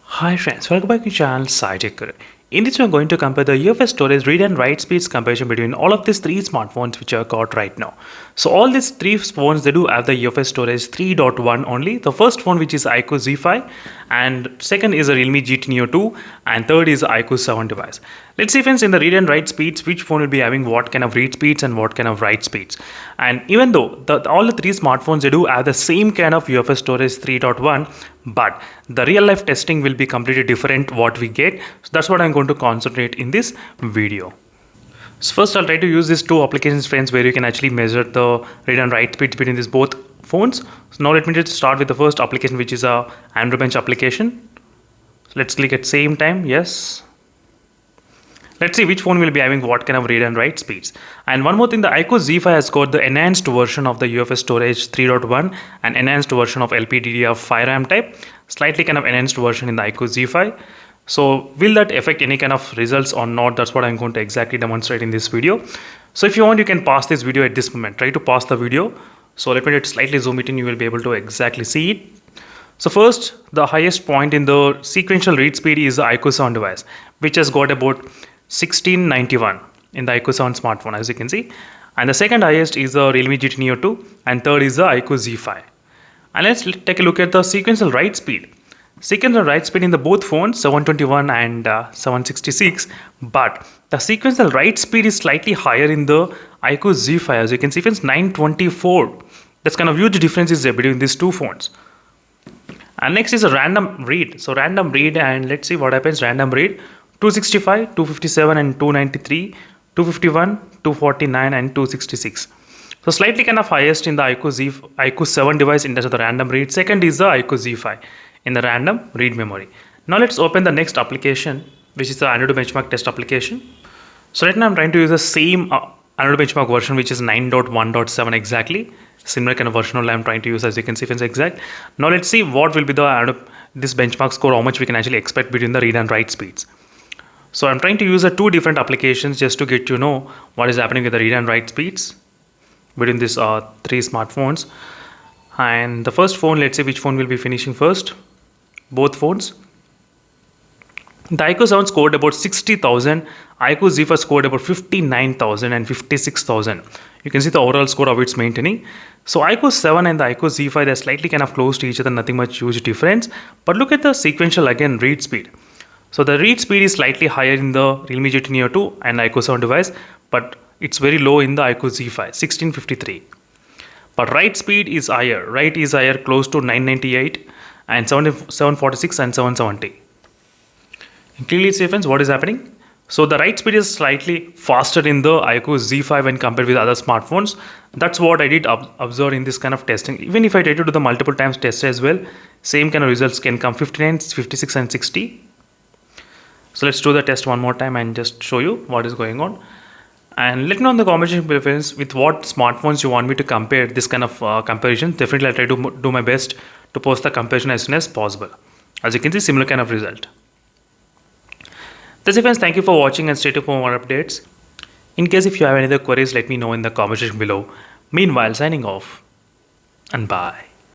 Hi friends, welcome back to channel SciTech. In this we are going to compare the UFS storage read and write speeds comparison between all of these three smartphones which are got right now. So all these three phones, they do have the UFS storage 3.1 only. The first phone, which is iQOO Z5, and second is a Realme GT Neo 2, and third is iQOO 7 device. Let's see friends, in the read and write speeds, which phone will be having what kind of read speeds and what kind of write speeds. And even though all the three smartphones, they do have the same kind of UFS storage 3.1, but the real life testing will be completely different what we get. So that's what I'm going to concentrate in this video. So first I'll try to use these two applications friends, where you can actually measure the read and write speeds between these both phones. So now let me just start with the first application, which is a Android Bench application. So let's click at same time, yes. Let's see which phone will be having what kind of read and write speeds. And one more thing, the iQOO Z5 has got the enhanced version of the UFS storage 3.1 and enhanced version of LPDDR5 RAM type, slightly kind of enhanced version in the iQOO Z5. So will that affect any kind of results or not? That's what I'm going to exactly demonstrate in this video. So if you want, you can pause this video at this moment. Try to pause the video. So let me just slightly zoom it in. You will be able to exactly see it. So first, the highest point in the sequential read speed is the iQOO 7 device, which has got about 1691 in the iQOO 7 smartphone, as you can see. And the second highest is the Realme GT Neo 2, and third is the iQOO Z5. And let's take a look at the sequential write speed. Sequential write speed in the both phones 721 and 766, but the sequential write speed is slightly higher in the iQOO Z5, as you can see, it's 924. That's kind of huge difference is there between these two phones. And next is a random read. So random read, and let's see what happens. Random read 265, 257 and 293, 251, 249 and 266. So slightly kind of highest in the iQOO 7 device in terms of the random read. Second is the iQOO Z5 in the random read memory. Now let's open the next application, which is the Android Benchmark test application. So right now I'm trying to use the same Android Benchmark version, which is 9.1.7 exactly. Similar kind of version only I'm trying to use, as you can see, it's exact. Now let's see what will be the this benchmark score, how much we can actually expect between the read and write speeds. So I'm trying to use two different applications just to get to know what is happening with the read and write speeds between these three smartphones. And the first phone, let's see which phone will be finishing first. Both phones. The iQOO 7 scored about 60,000. iQOO Z5 scored about 59,000 and 56,000. You can see the overall score of it's maintaining. So iQOO 7 and the iQOO Z5, they're slightly kind of close to each other, nothing much huge difference. But look at the sequential again read speed. So the read speed is slightly higher in the Realme GT Neo 2 and iQOO 7 device, but it's very low in the iQOO Z5, 1653. But write speed is higher. Write is higher, close to 998 and 746 and 770. You clearly see friends what is happening. So the write speed is slightly faster in the iQOO Z5 when compared with other smartphones. That's what I did observe in this kind of testing. Even if I try to do the multiple times test as well, same kind of results can come 59, 56 and 60. So let's do the test one more time and just show you what is going on. And let me know in the comment section below friends with what smartphones you want me to compare this kind of comparison. Definitely I'll try to do my best to post the comparison as soon as possible. As you can see, similar kind of result. That's it friends, thank you for watching and stay tuned for more updates. In case if you have any other queries, let me know in the comment section below. Meanwhile, signing off and bye.